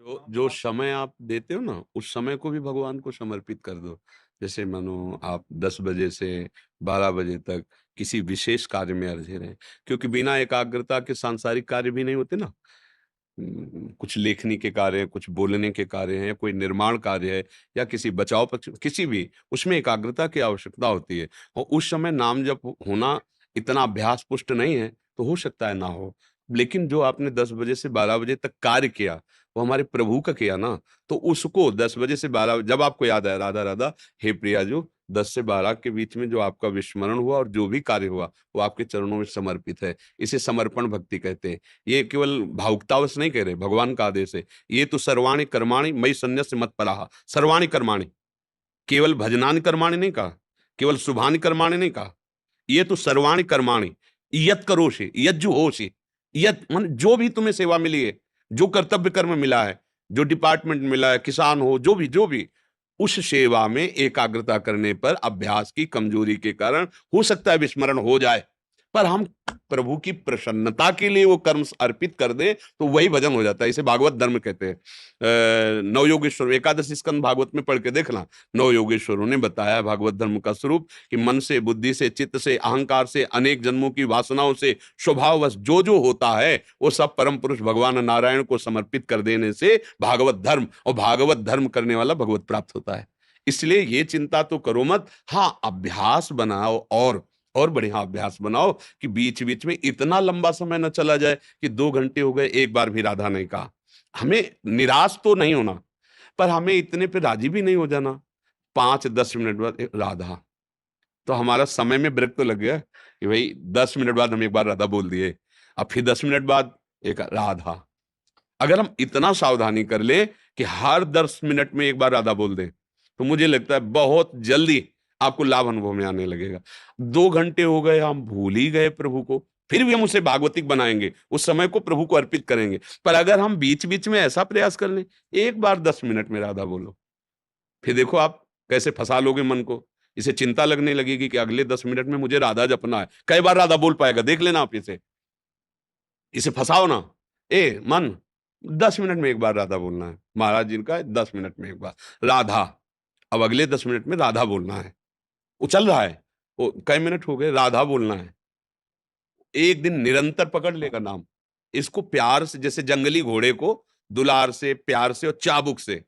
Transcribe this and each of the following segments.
तो जो समय आप देते हो ना, उस समय को भी भगवान को समर्पित कर दो। जैसे मानो आप 10 बजे से 12 बजे तक किसी विशेष कार्य में अरझे रहें, क्योंकि बिना एकाग्रता के सांसारिक कार्य भी नहीं होते ना। कुछ लेखनी के कार्य हैं, कुछ बोलने के कार्य हैं, कोई निर्माण कार्य है या किसी बचाव पक्ष किसी भी, उसमें एकाग्रता की आवश्यकता होती है और उस समय नाम जप होना इतना अभ्यास पुष्ट नहीं है, तो हो सकता है ना हो। लेकिन जो आपने 10 बजे से 12 बजे तक कार्य किया, वो हमारे प्रभु का किया ना, तो उसको 10 बजे से 12 जब आपको याद आया राधा, राधा, हे प्रिया जो 10 से 12 के बीच में जो आपका विस्मरण हुआ और जो भी कार्य हुआ, वो आपके चरणों में समर्पित है। इसे समर्पण भक्ति कहते हैं। ये केवल भावुकतावश नहीं कह रहे, भगवान का आदेश है। ये तो सर्वाणि कर्माणि मयि सन्न्यस्य मत्पराः। सर्वाणि कर्माणि, केवल भजनानि कर्माणि नहीं कहा, केवल शुभानि कर्माणि नहीं कहा। ये तो सर्वाणि कर्माणि यत् करोषि, यज्जु होषि, यत् माने जो भी तुम्हें सेवा मिली है, जो कर्तव्य कर्म मिला है, जो डिपार्टमेंट मिला है, किसान हो, जो भी, उस सेवा में एकाग्रता करने पर अभ्यास की कमजोरी के कारण हो सकता है विस्मरण हो जाए। पर हम प्रभु की प्रसन्नता के लिए वो कर्म अर्पित कर दें, तो वही भजन हो जाता है। इसे भागवत धर्म कहते हैं। नवयोगेश्वर एकादश स्कंद भागवत में पढ़ के देखना। नवयोगेश्वरों ने बताया भागवत धर्म का स्वरूप कि मन से, बुद्धि से, चित्त से, अहंकार से, अनेक जन्मों की वासनाओं से, स्वभाववश जो जो होता है वो सब परम पुरुष भगवान नारायण को समर्पित कर देने से भागवत धर्म, और भागवत धर्म करने वाला भगवत प्राप्त होता है। इसलिए ये चिंता तो करो मत। हाँ, अभ्यास बनाओ और बढ़िया अभ्यास बनाओ कि बीच बीच में इतना लंबा समय न चला जाए कि 2 घंटे हो गए, एक बार भी राधा नहीं कहा। हमें निराश तो नहीं होना, पर हमें इतने पे राजी भी नहीं हो जाना। 5-10 मिनट बाद राधा, तो हमारा समय में ब्रेक तो लग गया कि भाई 10 मिनट बाद हम एक बार राधा बोल दिए, अब फिर 10 मिनट बाद एक राधा। अगर हम इतना सावधानी कर ले कि हर 10 मिनट में एक बार राधा बोल दें, तो मुझे लगता है बहुत जल्दी आपको लाभ अनुभव में आने लगेगा। 2 घंटे हो गए, हम भूल ही गए प्रभु को, फिर भी हम उसे भागवतिक बनाएंगे, उस समय को प्रभु को अर्पित करेंगे। पर अगर हम बीच बीच में ऐसा प्रयास कर लें, एक बार 10 मिनट में राधा बोलो, फिर देखो आप कैसे फंसा लोगे मन को। इसे चिंता लगने लगेगी कि अगले 10 मिनट में मुझे राधा जपना है, कई बार राधा बोल पाएगा, देख लेना आप इसे। इसे फंसाओ ना। ए मन, 10 मिनट में एक बार राधा बोलना है, महाराज जी का 10 मिनट में एक बार राधा। अब अगले 10 मिनट में राधा बोलना है, वो चल रहा है, वो कई मिनट हो गए, राधा बोलना है। एक दिन निरंतर पकड़ लेगा नाम। इसको प्यार से, जैसे जंगली घोड़े को दुलार से, प्यार से और चाबुक से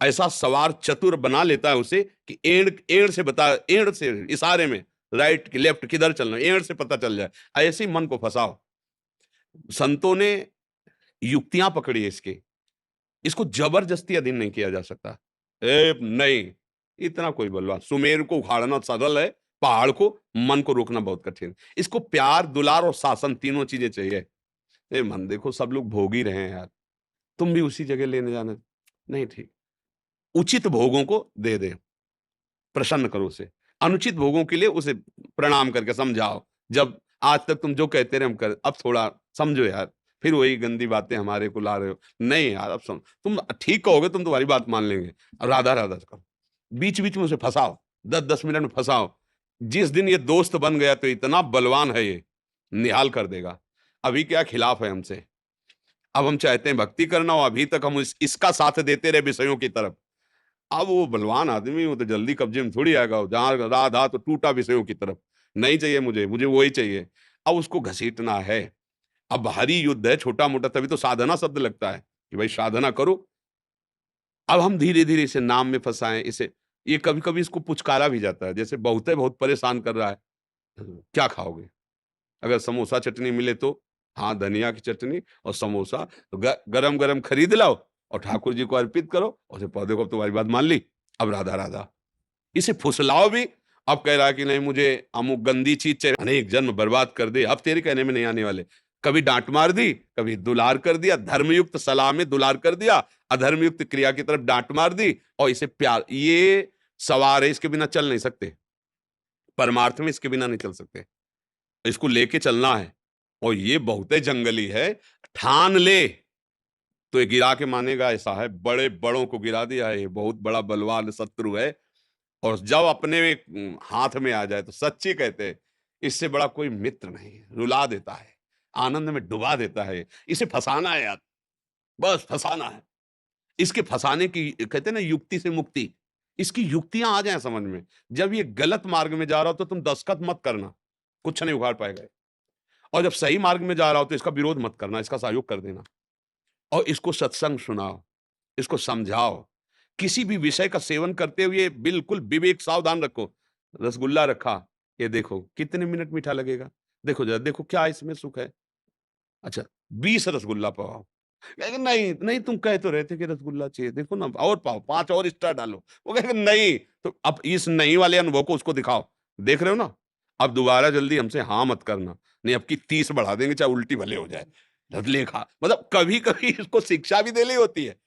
ऐसा सवार चतुर बना लेता है उसे कि एड़ एड़ से बता, एड़ से इशारे में राइट की लेफ्ट किधर चलना है, एड़ से पता चल जाए। ऐसे ही मन को फंसाओ। संतों ने युक्तियां पकड़ी है इसकी, इसको जबरदस्ती अधीन नहीं किया जा सकता। नहीं, इतना कोई बलवान, सुमेर को उखाड़ना सरल है, पहाड़ को, मन को रोकना बहुत कठिन। इसको प्यार, दुलार और शासन तीनों चीजें चाहिए। मन देखो सब लोग भोग ही रहे हैं यार, तुम भी उसी जगह लेने जाना नहीं ठीक। उचित भोगों को दे दे, प्रसन्न करो उसे। अनुचित भोगों के लिए उसे प्रणाम करके समझाओ। जब आज तक तुम जो कहते रहे हम कर, अब थोड़ा समझो यार। फिर वही गंदी बातें हमारे को ला रहे हो। नहीं यार, अब तुम ठीक कहोगे, तुम तुम्हारी बात मान लेंगे। अब राधा राधा करो, बीच बीच में उसे फंसाओ, 10-10 मिनट में फंसाओ। जिस दिन ये दोस्त बन गया तो इतना बलवान है ये, निहाल कर देगा। अभी क्या खिलाफ है हमसे। अब हम चाहते हैं भक्ति करना, और अभी तक हम इसका साथ देते रहे विषयों की तरफ। अब वो बलवान आदमी, वो तो जल्दी कब्जे में थोड़ी आएगा, जहाँ राधा तो टूटा विषयों की तरफ। नहीं चाहिए मुझे, मुझे वही चाहिए। अब उसको घसीटना है। अब भारी युद्ध है, छोटा मोटा, तभी तो साधना शब्द लगता है कि भाई साधना करो। अब हम धीरे धीरे इसे नाम में फंसाएं, इसे, ये कभी कभी इसको पुचकारा भी जाता है, जैसे बहुत है, बहुत परेशान कर रहा है। क्या खाओगे? अगर समोसा चटनी मिले तो, हाँ, धनिया की चटनी और समोसा तो गरम गरम खरीद लाओ और ठाकुर जी को अर्पित करो, और उसे पौधे को, अब तुम्हारी बात मान ली, अब राधा राधा। इसे फुसलाओ भी। अब कह रहा है कि नहीं, मुझे अमुक गंदी चीज चाहिए, अनेक जन्म बर्बाद कर दे, अब तेरे कहने में नहीं आने वाले। कभी डांट मार दी, कभी दुलार कर दिया, धर्मयुक्त सलाह में दुलार कर दिया, अधर्मयुक्त क्रिया की तरफ डांट मार दी, और इसे प्यार, ये सवार है, इसके बिना चल नहीं सकते। परमार्थ में इसके बिना नहीं चल सकते, इसको लेके चलना है। और ये बहुत जंगली है, ठान ले तो ये गिरा के मानेगा, ऐसा है। बड़े बड़ों को गिरा दिया है, ये बहुत बड़ा बलवान शत्रु है। और जब अपने हाथ में आ जाए तो सच्ची कहते हैं, इससे बड़ा कोई मित्र नहीं है। रुला देता है, आनंद में डुबा देता है। इसे फंसाना है यार, बस फंसाना है। इसके फँसाने की कहते हैं ना युक्ति से मुक्ति, इसकी युक्तियाँ आ जाएँ समझ में। जब ये गलत मार्ग में जा रहा हो तो तुम दस्तखत मत करना, कुछ नहीं उखाड़ पाएगा। और जब सही मार्ग में जा रहा हो तो इसका विरोध मत करना, इसका सहयोग कर देना। और इसको सत्संग सुनाओ, इसको समझाओ। किसी भी विषय का सेवन करते हुए बिल्कुल विवेक सावधान रखो। रसगुल्ला रखा, ये देखो कितने मिनट मीठा लगेगा? देखो ज़रा, देखो क्या इसमें सुख है? अच्छा, 20 रसगुल्ला पाओ। कहेगा नहीं, नहीं तुम कह तो रहे थे कि रसगुल्ला चाहिए, देखो ना और पाओ, 5 और एक्स्ट्रा डालो। वो कहेगा नहीं, तो अब इस नहीं वाले अनुभव को उसको दिखाओ। देख रहे हो ना? अब दोबारा जल्दी हमसे हाँ मत करना, नहीं अब की 30 बढ़ा देंगे चाहे उल्टी भले हो जाए। धतले खा मतलब कभी-कभी इसको शिक्षा भी देनी होती है।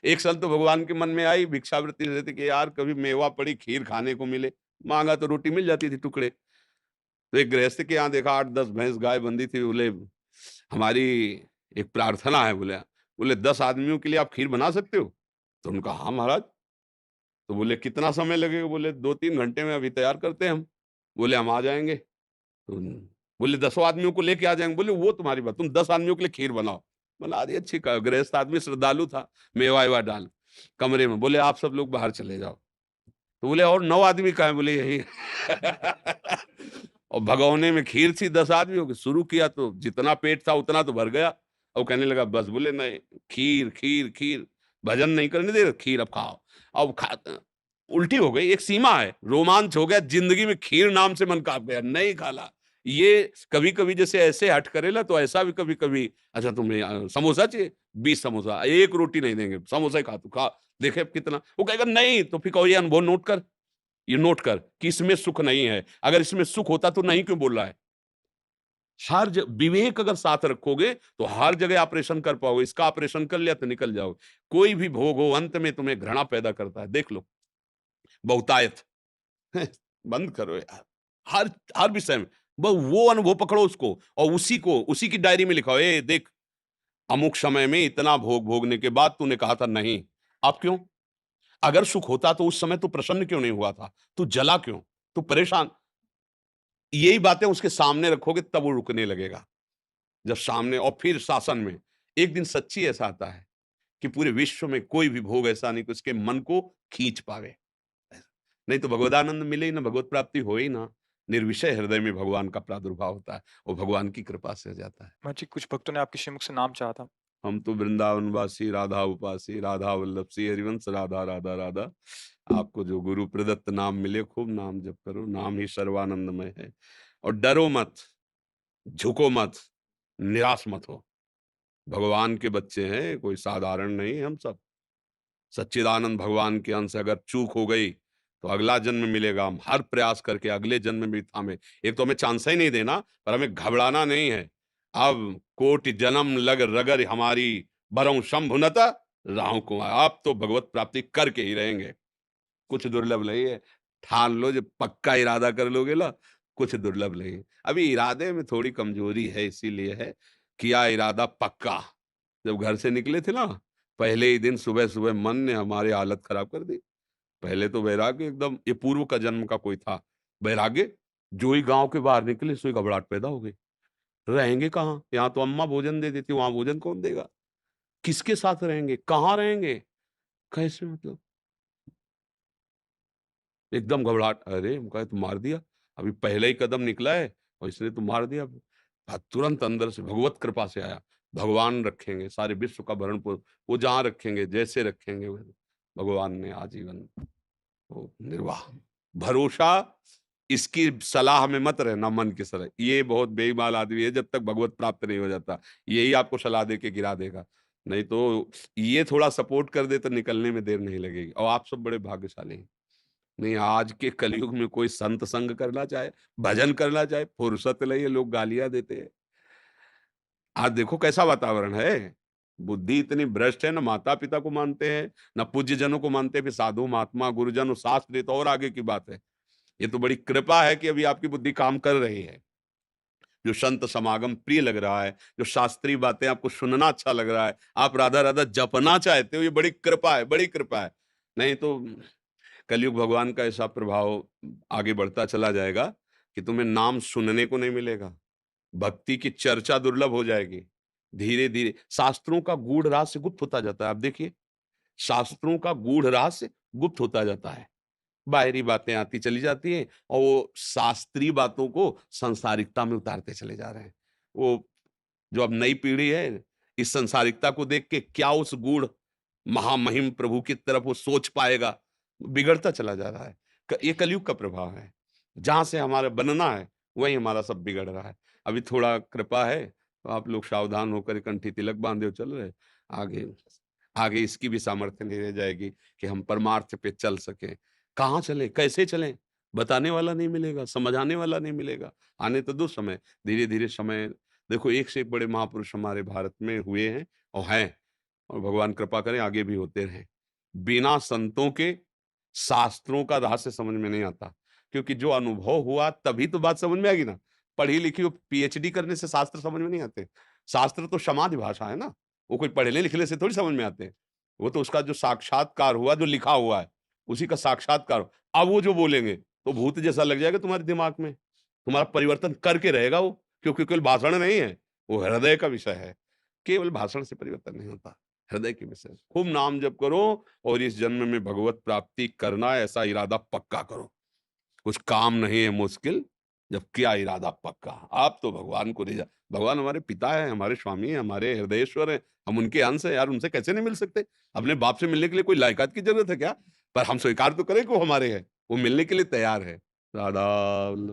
एक साल तो भगवान के मन में आई भिक्षावृत्ति दे देते कि यार कभी मेवा पड़ी खीर खाने को मिले। माँगा तो रोटी मिल जाती थी टुकड़े। तो एक गृहस्थ के यहाँ देखा 8-10 भैंस गाय बंधी थी, बोले हमारी एक प्रार्थना है, बोले 10 आदमियों के लिए आप खीर बना सकते हो? तो उन्होंने कहा हाँ महाराज। तो बोले कितना समय लगेगा? बोले 2-3 घंटे में अभी तैयार करते हैं हम। बोले हम आ जाएँगे। तो बोले 10 आदमियों को लेके आ जाएँगे। बोले वो तुम्हारी बात, तुम 10 आदमियों के लिए खीर बनाओ। बना दी अच्छी गृहस्थ आदमी श्रद्धालु था, मेवा-एवा डाल कमरे में। बोले आप सब लोग बाहर चले जाओ। तो बोले और 9 आदमी कहाँ हैं? बोले यही और भगोने में खीर थी 10 आदमियों की। शुरू किया तो जितना पेट था उतना तो भर गया। और कहने लगा बस। बोले नहीं, खीर, खीर, खीर, भजन नहीं करने दे रहे, खीर अब खाओ। अब खा उल्टी हो गई, एक सीमा है, रोमांच हो गया, ज़िंदगी में खीर नाम से मन काँप गया, नहीं खाला। ये कभी-कभी जैसे ऐसे हठ करेला तो ऐसा भी कभी-कभी अच्छा तुम्हें समोसा चाहिए? 20 समोसा, 1 रोटी नहीं देंगे, समोसा ही खा तू, खा, देखे अब कितना। वो कहेगा नहीं, तो फिर कहो ये अनुभव नोट कर, ये नोट कर कि इसमें सुख नहीं है। अगर इसमें सुख होता तो नहीं क्यों बोल रहा है? हर ज विवेक अगर साथ रखोगे तो हर जगह ऑपरेशन कर पाओगे। इसका ऑपरेशन कर लिया तो निकल जाओगे। कोई भी भोग हो अंत में तुम्हें घृणा पैदा करता है, देख लो। बहुतायत बंद करो यार। हर हर विषय में वो अनुभव पकड़ो उसको और उसी की डायरी में लिखाओ, ए देख अमुक समय में इतना भोग भोगने के बाद तूने कहा था नहीं, अब क्यों? अगर सुख होता तो उस समय तू प्रसन्न क्यों नहीं हुआ था? तू जला क्यों? तू परेशान, यही बातें उसके सामने रखोगे तब वो रुकने लगेगा। जब सामने और फिर शासन में एक दिन सच्ची ऐसा आता है कि पूरे विश्व में कोई भी भोग ऐसा नहीं कि उसके मन को खींच पावे। नहीं तो भगवदानंद मिले ही ना, भगवत प्राप्ति हो ही ना। निर्विषय हृदय में भगवान का प्रादुर्भाव होता है और भगवान की कृपा से हो जाता है। हाँ जी, कुछ भक्तों ने आपके श्रीमुख से नाम चाहा था। हम तो वृंदावनवासी, राधा उपासी, राधा वल्लभ श्री हरिवंश, राधा, राधा, राधा। आपको जो गुरु प्रदत्त नाम मिले खूब नाम जप करो, नाम ही सर्वानंदमय है। और डरो मत, झुको मत, निराश मत हो। भगवान के बच्चे हैं, कोई साधारण नहीं है हम सब। सच्चिदानंद भगवान के अंश, अगर चूक हो गई तो अगला जन्म मिलेगा। हम हर प्रयास करके अगले जन्म में भी हमें एक तो हमें चांस ही नहीं देना, पर हमें घबराना नहीं है। अब कोटि जन्म लग रगर हमारी, बरऊं शंभुनत राहु कुमार। आप तो भगवत प्राप्ति करके ही रहेंगे। कुछ दुर्लभ नहीं है। ठान लो, जब पक्का इरादा कर लोगे ना, कुछ दुर्लभ नहीं है। अभी इरादे में थोड़ी कमजोरी है, इसीलिए है। किया इरादा पक्का। जब घर से निकले थे ना, पहले ही दिन सुबह-सुबह मन ने हमारी हालत खराब कर दी। पहले तो वैराग्य एकदम, ये पूर्व का जन्म का कोई था वैराग्य, जो ही गाँव के बाहर निकले सो ही घबराहट पैदा हो गई। रहेंगे कहाँ? यहाँ तो अम्मा भोजन दे देती, वहाँ भोजन कौन देगा? किसके साथ रहेंगे? कहाँ रहेंगे? कैसे मतलब? एकदम घबराहट, अरे! हम कहा, "ये तो मार दिया। अभी पहला ही कदम निकला है और इसने तो मार दिया।" तुरंत अंदर से भगवत कृपा से आया, भगवान रखेंगे, सारे विश्व का भरण पो वो जहाँ रखेंगे, जैसे रखेंगे वैसे भगवान ने आजीवन वो निर्वाह। भरोसा इसकी सलाह में मत रहना मन की सलाह। ये बहुत बेईमान आदमी है, जब तक भगवत प्राप्त नहीं हो जाता। यही आपको सलाह दे के गिरा देगा। नहीं तो ये थोड़ा सपोर्ट कर दे तो निकलने में देर नहीं लगेगी और आप सब बड़े भाग्यशाली हैं। नहीं, आज के कलयुग में कोई संत संग करना चाहे, भजन करना चाहे, फुर्सत नहीं है, लोग गालियाँ देते हैं। आज देखो कैसा वातावरण है। बुद्धि इतनी भ्रष्ट है, ना माता-पिता को मानते हैं, ना पूज्यजनों को मानते हैं, फिर साधु, महात्मा, गुरुजन और शास्त्र, ये तो और आगे की बात है। ये तो बड़ी कृपा है कि अभी आपकी बुद्धि काम कर रही है। जो संत समागम प्रिय लग रहा है, जो शास्त्रीय बातें आपको सुनना अच्छा लग रहा है, आप राधा-राधा जपना चाहते हो, ये बड़ी कृपा है, बड़ी कृपा है। नहीं तो कलयुग भगवान का ऐसा प्रभाव आगे बढ़ता चला जाएगा कि तुम्हें नाम सुनने को नहीं मिलेगा। भक्ति की चर्चा दुर्लभ हो जाएगी। धीरे-धीरे शास्त्रों का गूढ़ रहस्य गुप्त होता जाता है। आप देखिए, शास्त्रों का गूढ़ रहस्य गुप्त होता जाता है। बाहरी बातें आती चली जाती हैं और वो शास्त्रीय बातों को सांसारिकता में उतारते चले जा रहे हैं। वो जो अब नई पीढ़ी है, इस सांसारिकता को देख के क्या उस गूढ़ महामहिम प्रभु की तरफ वो सोच पाएगा? बिगड़ता चला जा रहा है। ये कलयुग का प्रभाव है। जहाँ से हमारा बनना है, वहीं हमारा सब बिगड़ रहा है। अभी थोड़ा कृपा है, तो आप लोग सावधान होकर कंठी तिलक बांधे हो चल रहे, आगे आगे इसकी भी सामर्थ्य नहीं रह जाएगी कि हम परमार्थ पे चल सकें। कहाँ चलें, कैसे चलें? बताने वाला नहीं मिलेगा, समझाने वाला नहीं मिलेगा। आने तो दो समय, धीरे-धीरे समय देखो एक से एक बड़े महापुरुष हमारे भारत में हुए हैं और हैं, और भगवान कृपा करें आगे भी होते रहें। बिना संतों के शास्त्रों का रहस्य समझ में नहीं आता, क्योंकि जो अनुभव हुआ तभी तो बात समझ में आएगी ना। पढ़ी लिखी हो पीएचडी करने से शास्त्र समझ में नहीं आते। शास्त्र तो समाधि भाषा है ना, वो कोई पढ़ने लिखने से थोड़ी समझ में आते हैं। वो तो उसका जो साक्षात्कार हुआ, जो लिखा हुआ है, उसी का साक्षात्कार हो। अब वो जो बोलेंगे, तो भूत जैसा लग जाएगा तुम्हारे दिमाग में। तुम्हारा परिवर्तन करके रहेगा वो, क्योंकि केवल भाषण नहीं है, वो हृदय का विषय है। केवल भाषण से परिवर्तन नहीं होता, हृदय के विषय। खूब नाम जप करो और इस जन्म में भगवत प्राप्ति करना ऐसा इरादा पक्का करो। कुछ काम नहीं है मुश्किल, जब किया इरादा पक्का। आप तो भगवान को रिझा भगवान हमारे पिता हैं, हमारे स्वामी हैं, हमारे हृदयेश्वर हैं, हम उनके अंश हैं यार, उनसे कैसे नहीं मिल सकते? अपने बाप से मिलने के लिए कोई लायकात की ज़रूरत है क्या? पर हम स्वीकार तो करें कि वो हमारे हैं, वो मिलने के लिए तैयार है। राधा